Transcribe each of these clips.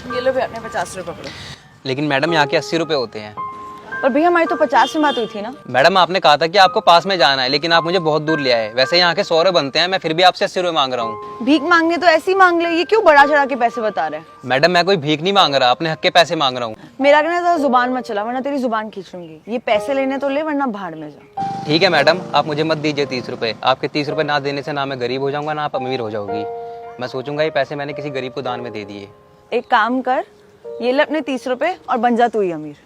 ये लो भैया अपने 50 रुपये पकड़ो। लेकिन मैडम यहाँ के 80 रुपए होते हैं। पर भैया हमारी तो 50 में बात हुई थी ना। मैडम आपने कहा था कि आपको पास में जाना है, लेकिन आप मुझे बहुत दूर ले आए। वैसे यहाँ के 100 रुपए बनते हैं, मैं फिर भी आपसे 80 रुपए मांग रहा हूँ। भीख मांगने तो ऐसे ही मांग ले, ये क्यों बड़ा चढ़ा के पैसे बता रहे हैं। मैडम मैं कोई भीख नहीं मांग रहा, अपने हक के पैसे मांग रहा हूँ। मेरा कहना ज्यादा जुबान मत चला वरना तेरी जुबान खींच लूंगी। ये पैसे लेने तो ले वरना भाड़ में जा। ठीक है मैडम, आप मुझे मत दीजिए 30 रुपए। आपके 30 रुपए ना देने से ना मैं गरीब हो जाऊंगा ना आप अमीर हो जाओगी। मैं सोचूंगा ये पैसे मैंने किसी गरीब को दान में दे दिए। एक काम कर, ये ले अपने 30 रुपए और बन जा तू ही अमीर।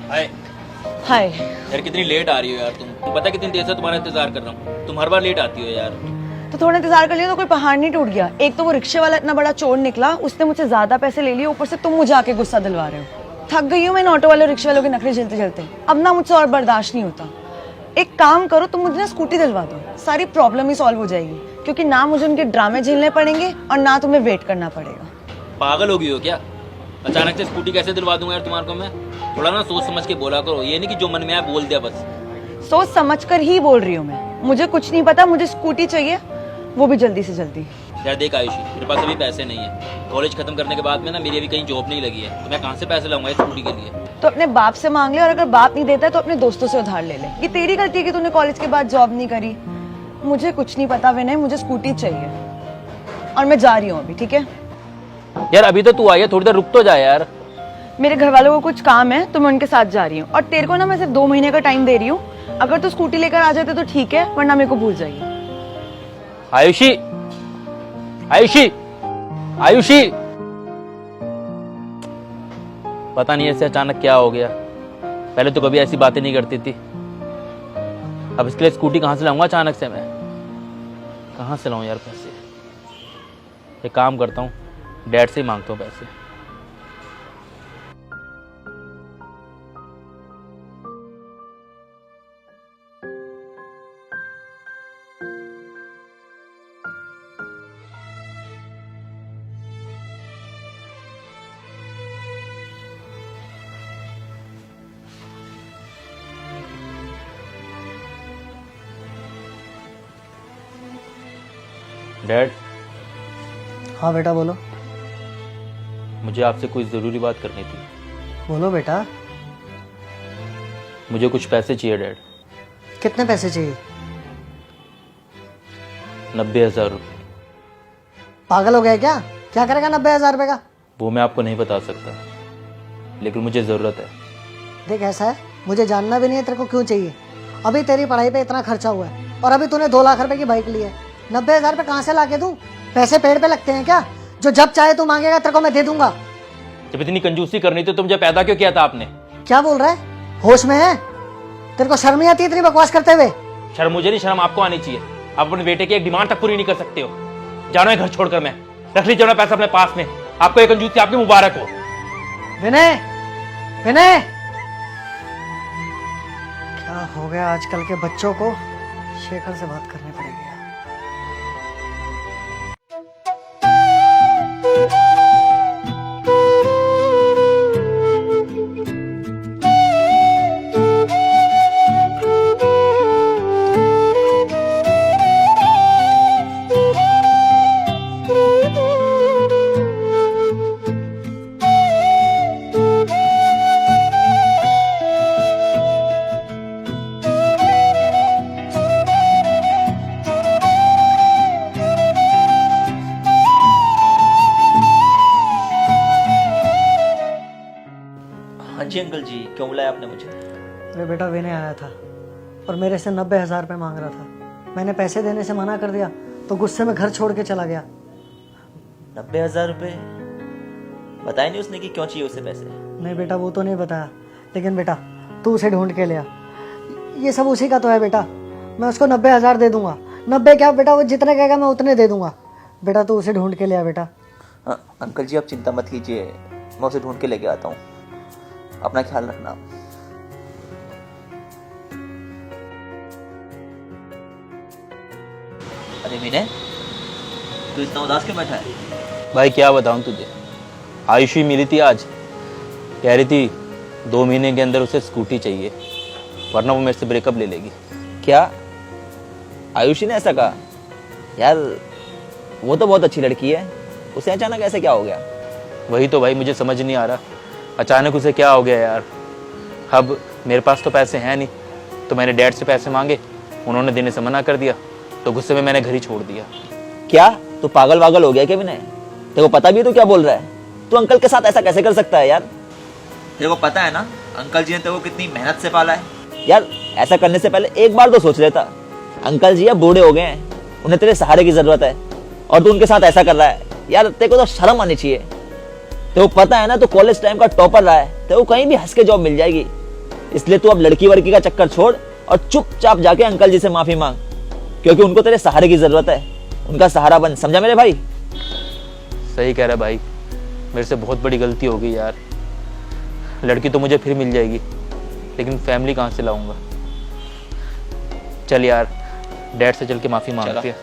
हाय हाय। यार, कितनी लेट आ रही हो यार तुम पता है कितनी देर से तुम्हारा इंतजार कर रहा हूँ। तुम हर बार लेट आती हो यार। तो थोड़ा इंतजार कर लिया तो कोई पहाड़ नहीं टूट गया। एक तो वो रिक्शे वाला इतना बड़ा चोर निकला, उसने मुझसे ज्यादा पैसे ले लिए, ऊपर से तुम मुझे आके गुस्सा दिलवा रहे हो। थक गई हूँ मैं ऑटो वाले रिक्शे वालों के नखरे झेलते झेलते। अब ना मुझसे और बर्दाश्त नहीं होता। एक काम करो, तुम मुझे ना स्कूटी दिलवा दो, सारी प्रॉब्लम ही सॉल्व हो जाएगी। क्योंकि ना मुझे उनके ड्रामे झेलने पड़ेंगे और ना तुम्हें वेट करना पड़ेगा। पागल हो गई हो क्या? अचानक से स्कूटी कैसे दिलवा दूंगा यार तुम्हारे को मैं? थोड़ा ना सोच समझ के बोला करो, ये नहीं कि जो मन में आया बोल दिया बस। सोच समझ कर ही बोल रही हूँ मैं। मुझे कुछ नहीं पता, मुझे स्कूटी चाहिए, वो भी जल्दी से जल्दी। यार देख आयुषी, मेरे पास अभी पैसे नहीं है। कॉलेज खत्म करने के बाद में ना मेरी अभी कहीं जॉब नहीं लगी है, तो मैं कहाँ से पैसे लाऊंगा इस स्कूटी के लिए? तो अपने बाप से मांग ले, और अगर बाप नहीं देता है तो अपने दोस्तों से उधार ले ले। ये तेरी गलती है कि तूने कॉलेज के बाद जॉब नहीं करी। मुझे कुछ नहीं पता विनय, मुझे स्कूटी चाहिए और मैं जा रही हूँ अभी। ठीक है यार अभी तो तू आई है, थोड़ी देर रुक तो जा यार। मेरे घर वालों को कुछ काम है तो मैं उनके साथ जा रही हूँ। और तेरे को ना मैं सिर्फ 2 महीने का टाइम दे रही हूँ। अगर तू स्कूटी लेकर आ जाते तो ठीक है, वरना मेरे को भूल जाइए। आयुषी, आयुषी, आयुषी, पता नहीं ऐसे अचानक क्या हो गया। पहले तो कभी ऐसी बातें नहीं करती थी, अब इसके लिए स्कूटी कहाँ से लाऊंगा अचानक से? मैं कहाँ से लाऊं यार पैसे? एक काम करता हूँ, डैड से ही मांगता हूँ पैसे। डैड, हाँ बेटा बोलो। मुझे आपसे कोई ज़रूरी बात करनी थी। बोलो बेटा। मुझे कुछ पैसे चाहिए डैड। कितने पैसे चाहिए? 90,000 रुपये। पागल हो गया क्या? क्या करेगा 90,000 रुपये का? वो मैं आपको नहीं बता सकता, लेकिन मुझे ज़रूरत है। देख ऐसा है, मुझे जानना भी नहीं है तेरे को क्यों चाहिए। अभी तेरी पढ़ाई पे इतना खर्चा हुआ है और अभी तूने 2 लाख रुपए की बाइक ली है। 90,000 रुपये कहाँ से ला के दूँ? पैसे पेड़ पे लगते हैं क्या? जो जब चाहे तू मांगेगा तेरे को मैं दे दूंगा। जब इतनी कंजूसी करनी थी तो मुझे पैदा क्यों किया था आपने? क्या बोल रहा है? होश में है? तेरे को शर्म नहीं आती इतनी बकवास करते हुए? शर्म मुझे नहीं, शर्म आपको आनी चाहिए। आप अपने बेटे की एक डिमांड तक पूरी नहीं कर सकते हो। जानो है घर छोड़कर, मैं रख लीजिए अपना पैसा अपने पास में। आपको एक कंजूसी आपकी मुबारक हो। विनय, विनय, क्या हो गया आजकल के बच्चों को? शेखर से बात करनी पड़ेगी। हाँ जी अंकल जी, क्यों बुलाया आपने मुझे? अरे बेटा विनय आया था और मेरे से 90,000 रुपये मांग रहा था। मैंने पैसे देने से मना कर दिया तो गुस्से में घर छोड़ के चला गया। 90,000 रुपये? बताया नहीं उसने कि क्यों चाहिए उसे पैसे? नहीं बेटा वो तो नहीं बताया, लेकिन बेटा तू उसे ढूंढ के ले आ। ये सब उसी का तो है बेटा। मैं उसको 90,000 दे दूंगा। 90 क्या बेटा, वो जितने कहेगा मैं उतने दे दूंगा। बेटा तू उसे ढूंढ के ले आ बेटा। हाँ अंकल जी, आप चिंता मत कीजिए, मैं उसे ढूंढ के लेके आता हूँ। अपना ख्याल रखना। अरे विनय, तू इतना उदास क्यों बैठा है? भाई क्या बताऊं तुझे, आयुषी मिली थी आज, कह रही थी 2 महीने के अंदर उसे स्कूटी चाहिए वरना वो मेरे से ब्रेकअप ले लेगी। क्या आयुषी ने ऐसा कहा? यार वो तो बहुत अच्छी लड़की है, उसे अचानक ऐसे क्या हो गया? वही तो भाई मुझे समझ नहीं आ रहा, अचानक उसे क्या हो गया यार। अब मेरे पास तो पैसे हैं नहीं, तो मैंने डैड से पैसे मांगे, उन्होंने देने से मना कर दिया, तो गुस्से में मैंने घर ही छोड़ दिया। क्या तू पागल वागल हो गया क्या विनय? तेरे को पता भी है तू क्या बोल रहा है? तू अंकल के साथ ऐसा कैसे कर सकता है यार? तेरे को पता है ना अंकल जी ने तेरे को कितनी मेहनत से पाला है। यार ऐसा करने से पहले एक बार तो सोच लेता। अंकल जी अब बूढ़े हो गए हैं, उन्हें तेरे सहारे की जरूरत है और तू उनके साथ ऐसा कर रहा है। यार तेरे को तो शर्म आनी चाहिए। तेरे को पता है ना तू कॉलेज टाइम का टॉपर रहा है, तेरे को कहीं भी हंस के जॉब मिल जाएगी। इसलिए तू अब लड़की वड़की का चक्कर छोड़ और चुपचाप जाके अंकल जी से माफी मांग, क्योंकि उनको तेरे सहारे की जरूरत है। उनका सहारा बन, समझा मेरे भाई? सही कह रहा है भाई, मेरे से बहुत बड़ी गलती हो गई यार। लड़की तो मुझे फिर मिल जाएगी, लेकिन फैमिली कहाँ से लाऊंगा। चल यार डैड से चल के माफी मांगते हैं।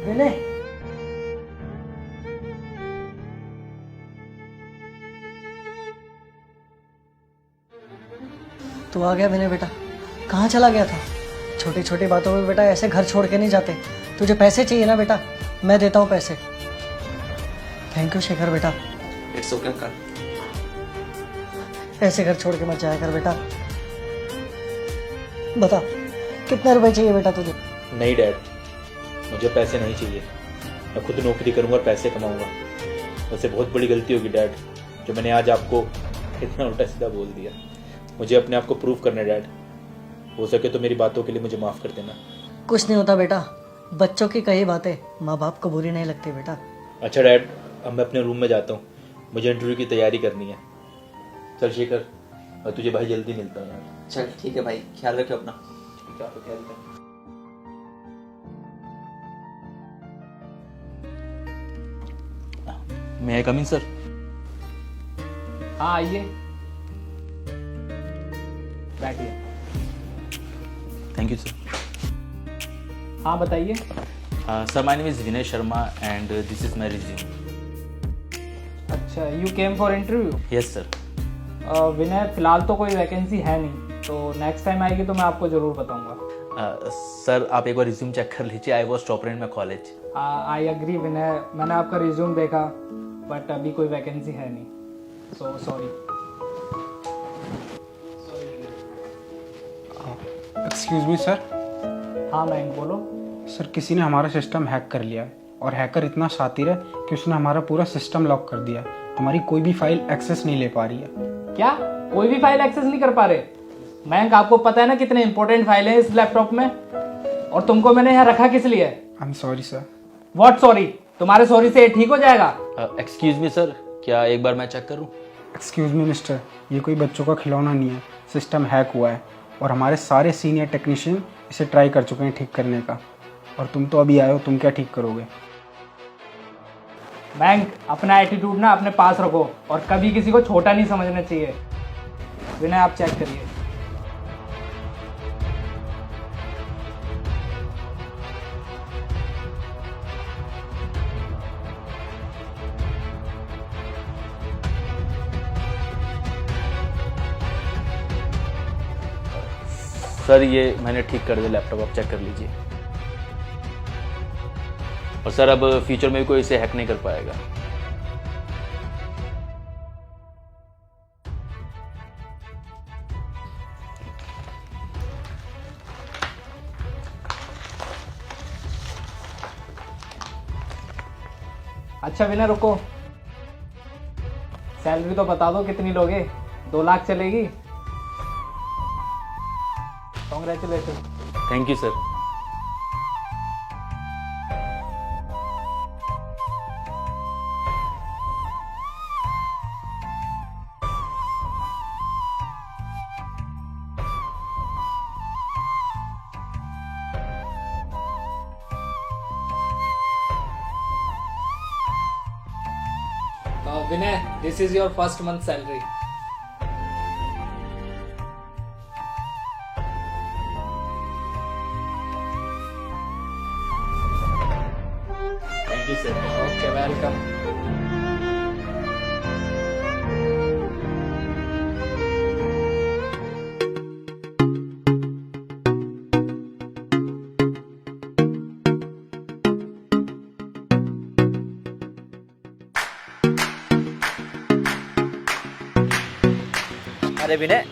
विनय, तू आ गया विनय बेटा? कहाँ चला गया था? छोटी छोटी बातों में बेटा ऐसे घर छोड़ के नहीं जाते। तुझे पैसे चाहिए ना बेटा, मैं देता हूँ पैसे। थैंक यू शेखर बेटा। It's okay uncle. ऐसे घर छोड़ के मत जाया कर बेटा। बता कितने रुपए चाहिए बेटा तुझे? नहीं डैड, मुझे पैसे नहीं चाहिए, मैं खुद नौकरी करूंगा और पैसे कमाऊंगा। वैसे बहुत बड़ी गलती होगी डैड, जो मैंने आज आपको इतना उल्टा सीधा बोल दिया। मुझे अपने आप को प्रूव करना है डैड, हो सके तो मेरी बातों के लिए मुझे माफ़ कर देना। कुछ नहीं होता बेटा, बच्चों की कही बातें माँ बाप को बुरी नहीं लगती बेटा। अच्छा डैड, अब मैं अपने रूम में जाता हूँ, मुझे इंटरव्यू की तैयारी करनी है। चल शेखर, मैं तुझे भाई जल्दी मिलता हूँ यार। चल ठीक है भाई, ख्याल रखियो अपना। ठीक है, आपका ख्याल रखना। May I come in, sir? हाँ आइए, बैठिए। Thank you, sir. हाँ बताइए। Sir, my name is Vinay Sharma and this is my resume. अच्छा, you came for interview? Yes, sir. विनय फिलहाल तो कोई वैकेंसी है नहीं, तो नेक्स्ट टाइम आएगी तो मैं आपको ज़रूर बताऊंगा। सर आप एक बार रिज्यूम चेक कर लीजिए। I was topper in my college. I agree Vinay, मैंने आपका रिज्यूम देखा बट अभी कोई वैकेंसी है नहीं, so sorry. Excuse me sir. हाँ मैम बोलो। सर किसी ने हमारा सिस्टम हैक कर लिया है और हैकर इतना शातिर है कि उसने हमारा पूरा सिस्टम लॉक कर दिया है। हमारी कोई भी फाइल एक्सेस नहीं ले पा रही है। क्या कोई भी फाइल एक्सेस नहीं कर पा रहे? मैम आपको पता है ना कितने इंपॉर्टेंट फाइल हैं इस लैपटॉप में, और तुमको मैंने यहाँ रखा किस लिए? I am sorry sir. What sorry? तुम्हारे सॉरी से ये ठीक हो जाएगा? एक्सक्यूज मी सर, क्या एक बार मैं चेक करूं? एक्सक्यूज मी मिस्टर, ये कोई बच्चों का खिलौना नहीं है। सिस्टम हैक हुआ है और हमारे सारे सीनियर टेक्नीशियन इसे ट्राई कर चुके हैं ठीक करने का, और तुम तो अभी आए हो, तुम क्या ठीक करोगे? बैंक अपना एटीट्यूड ना अपने पास रखो और कभी किसी को छोटा नहीं समझना चाहिए। विनय आप चेक करिए। सर ये मैंने ठीक कर दिया लैपटॉप, आप चेक कर लीजिए। और सर अब फ्यूचर में भी कोई इसे हैक नहीं कर पाएगा। अच्छा विनय रुको, सैलरी तो बता दो कितनी लोगे? 2 लाख चलेगी? Congratulation. Thank you sir. Vinay, this is your first month salary. Thank you sir. Okay, welcome. अरे विनय,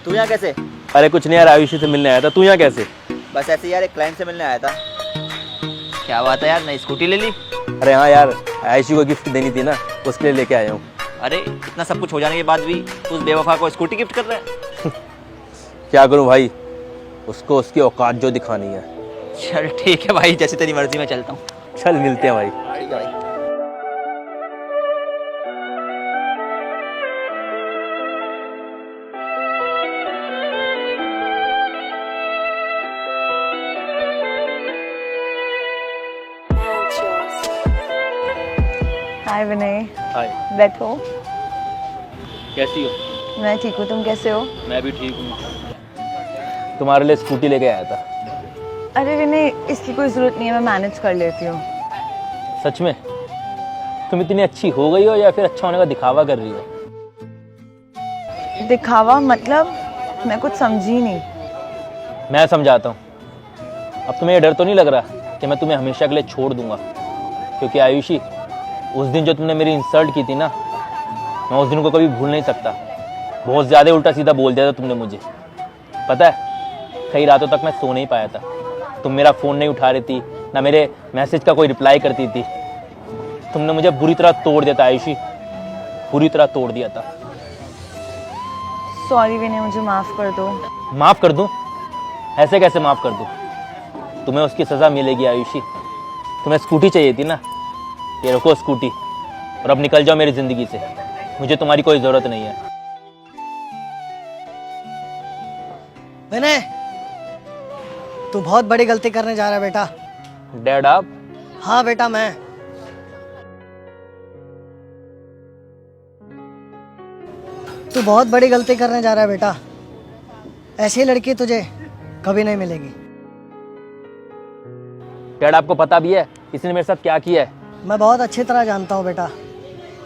तू यहाँ कैसे? अरे कुछ नहीं यार, आयुषी से मिलने आया था। तू यहाँ कैसे? बस ऐसे यार, एक क्लाइंट से मिलने आया था। क्या बात है यार, नई स्कूटी ले ली? अरे हाँ यार, आयुषी को गिफ्ट देनी थी ना, उसके लिए लेके आया हूँ। अरे इतना सब कुछ हो जाने के बाद भी तू उस बेवफा को स्कूटी गिफ्ट कर रहा है? क्या करूँ भाई, उसको उसकी औकात जो दिखानी है। चल ठीक है भाई, जैसे तेरी मर्जी, मैं चलता हूँ। चल मिलते हैं भाई। ठीक है भाई। हाय विनय, हाय, बैठो। कैसी हो? मैं ठीक हूँ, तुम कैसे हो? मैं भी ठीक हूँ। तुम्हारे लिए स्कूटी लेके आया था। अरे विनय, इसकी कोई ज़रूरत नहीं है, मैं मैनेज कर लेती हूँ। सच में? तुम इतनी अच्छी हो गई हो या फिर अच्छा होने का दिखावा कर रही हो? दिखावा मतलब? मैं कुछ समझी नहीं। मैं समझाता हूँ। अब तुम्हें ये डर तो नहीं लग रहा कि मैं तुम्हें हमेशा के लिए छोड़ दूंगा? क्योंकि आयुषी, उस दिन जो तुमने मेरी इंसल्ट की थी ना, मैं उस दिन को कभी भूल नहीं सकता। बहुत ज़्यादा उल्टा सीधा बोल दिया था तुमने मुझे, पता है? कई रातों तक मैं सो नहीं पाया था। तुम मेरा फ़ोन नहीं उठा रही थी, ना मेरे मैसेज का कोई रिप्लाई करती थी। तुमने मुझे बुरी तरह तोड़ दिया था आयुषी, बुरी तरह तोड़ दिया था। सॉरी विनय, मुझे माफ़ कर दो। माफ़ कर दूँ? ऐसे कैसे माफ़ कर दूँ? तुम्हें उसकी सज़ा मिलेगी आयुषी। तुम्हें स्कूटी चाहिए थी ना, ये रखो स्कूटी, और अब निकल जाओ मेरी ज़िंदगी से। मुझे तुम्हारी कोई ज़रूरत नहीं है। विनय, तू बहुत बड़ी गलती करने जा रहा है बेटा। डैड आप? हाँ बेटा, मैं। तू बहुत बड़ी गलती करने जा रहा है बेटा। ऐसी लड़की तुझे कभी नहीं मिलेगी। डैड, आपको पता भी है इसने मेरे साथ क्या किया है? मैं बहुत अच्छी तरह जानता हूँ बेटा,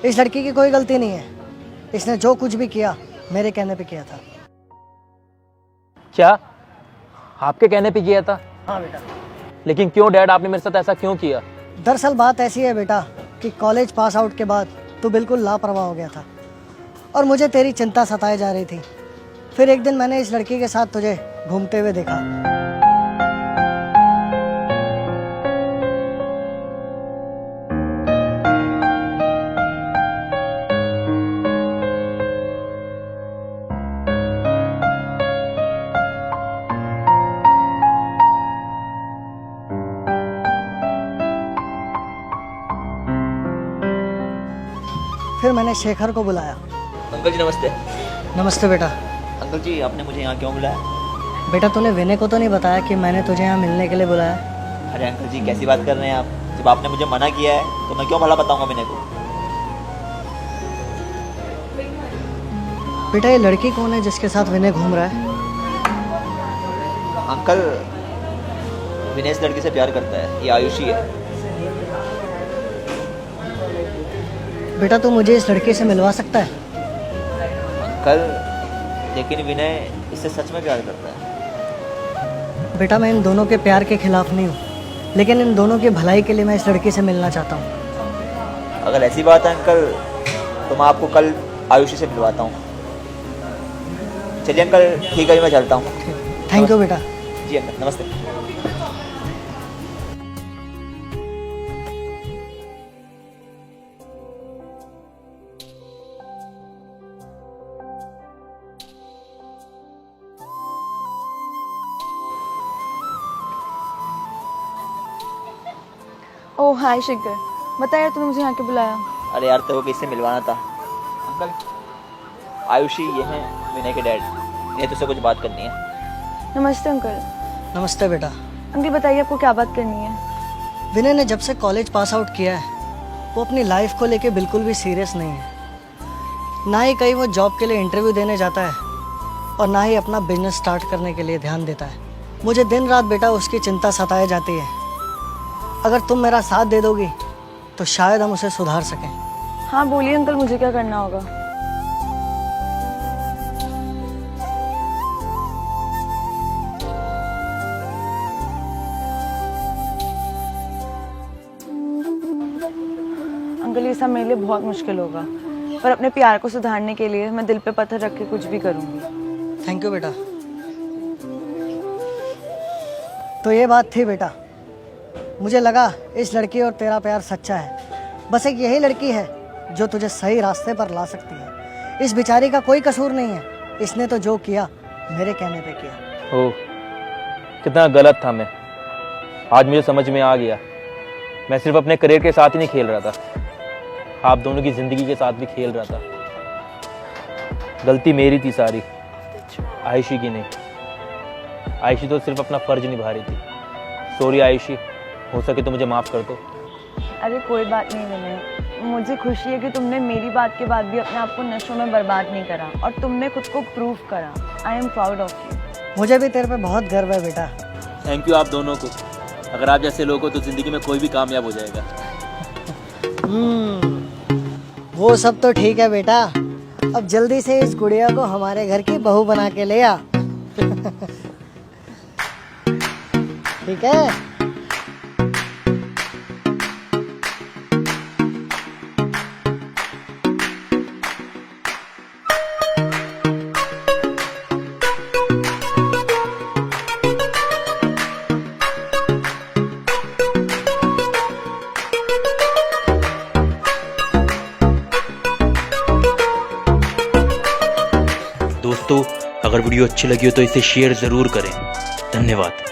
इस लड़की की कोई गलती नहीं है। इसने जो कुछ भी किया मेरे कहने पे किया था। क्या आपके कहने पे किया था? हाँ बेटा। लेकिन क्यों डैड, आपने मेरे साथ ऐसा क्यों किया? दरअसल बात ऐसी है बेटा कि कॉलेज पास आउट के बाद तू बिल्कुल लापरवाह हो गया था और मुझे तेरी चिंता सताए जा रही थी। फिर एक दिन मैंने इस लड़की के साथ तुझे घूमते हुए देखा। फिर मैंने शेखर को बुलाया। अंकल जी नमस्ते। नमस्ते बेटा। अंकल जी, आपने मुझे यहाँ क्यों बुलाया? बेटा, तूने विनय को तो नहीं बताया कि मैंने तुझे यहाँ मिलने के लिए बुलाया? अरे अंकल जी, कैसी बात कर रहे हैं आप? जब आपने मुझे मना किया है तो मैं क्यों भला बताऊंगा विनय को? बेटा, ये लड़की कौन है जिसके साथ विनय घूम रहा है? अंकल, विनय इस लड़की से प्यार करता है, ये आयुषी है। बेटा, तू मुझे इस लड़के से मिलवा सकता है? अंकल, लेकिन विनय इससे सच में प्यार करता है। बेटा, मैं इन दोनों के प्यार के खिलाफ नहीं हूँ, लेकिन इन दोनों की भलाई के लिए मैं इस लड़की से मिलना चाहता हूँ। अगर ऐसी बात है अंकल, तो मैं आपको कल आयुषी से मिलवाता हूँ। चलिए अंकल, ठीक है, मैं चलता हूँ। थैंक यू बेटा। जी अंकल, नमस्ते। ओह हाय शेखर, बता यार, तूने मुझे यहाँ क्यों बुलाया? अरे यार, तेरे को किससे मिलवाना था? अंकल, आयुषी ये है विनय के डैड, ये तुझसे कुछ बात करनी है। नमस्ते अंकल। नमस्ते बेटा। अंकल बताइए, आपको क्या बात करनी है? विनय ने जब से कॉलेज पास आउट किया है वो अपनी लाइफ को लेके बिल्कुल भी सीरियस नहीं है। ना ही कहीं वो जॉब के लिए इंटरव्यू देने जाता है और ना ही अपना बिजनेस स्टार्ट करने के लिए ध्यान देता है। मुझे दिन रात बेटा उसकी चिंता सताए जाती है। अगर तुम मेरा साथ दे दोगी तो शायद हम उसे सुधार सकें। हाँ बोलिए अंकल, मुझे क्या करना होगा? अंकल ये सब मेरे लिए बहुत मुश्किल होगा, पर अपने प्यार को सुधारने के लिए मैं दिल पे पत्थर रख के कुछ भी करूंगी। थैंक यू बेटा। तो ये बात थी बेटा, मुझे लगा इस लड़की और तेरा प्यार सच्चा है। बस एक यही लड़की है जो तुझे सही रास्ते पर ला सकती है। इस बेचारी का कोई कसूर नहीं है, इसने तो जो किया मेरे कहने पे किया। ओह, कितना गलत था मैं। आज मुझे समझ में आ गया, मैं सिर्फ अपने करियर के साथ ही नहीं खेल रहा था, आप दोनों की ज़िंदगी के साथ भी खेल रहा था। गलती मेरी थी सारी, आयशी की नहीं। आयशी तो सिर्फ अपना फ़र्ज निभा रही थी। सॉरी आयशी, हो सके तो मुझे माफ़ कर दो। अरे कोई बात नहीं विनय, मुझे खुशी है कि तुमने मेरी बात के बाद भी अपने आप को नशों में बर्बाद नहीं करा और तुमने खुद को प्रूव करा। I am proud of you. मुझे भी तेरे पे बहुत गर्व है बेटा। थैंक यू आप दोनों को। अगर आप जैसे लोग हो तो ज़िंदगी में कोई भी कामयाब हो जाएगा। वो सब तो ठीक है बेटा, अब जल्दी से इस गुड़िया को हमारे घर की बहू बना के ले आ। ठीक है। दोस्तों, अगर वीडियो अच्छी लगी हो तो इसे शेयर ज़रूर करें। धन्यवाद।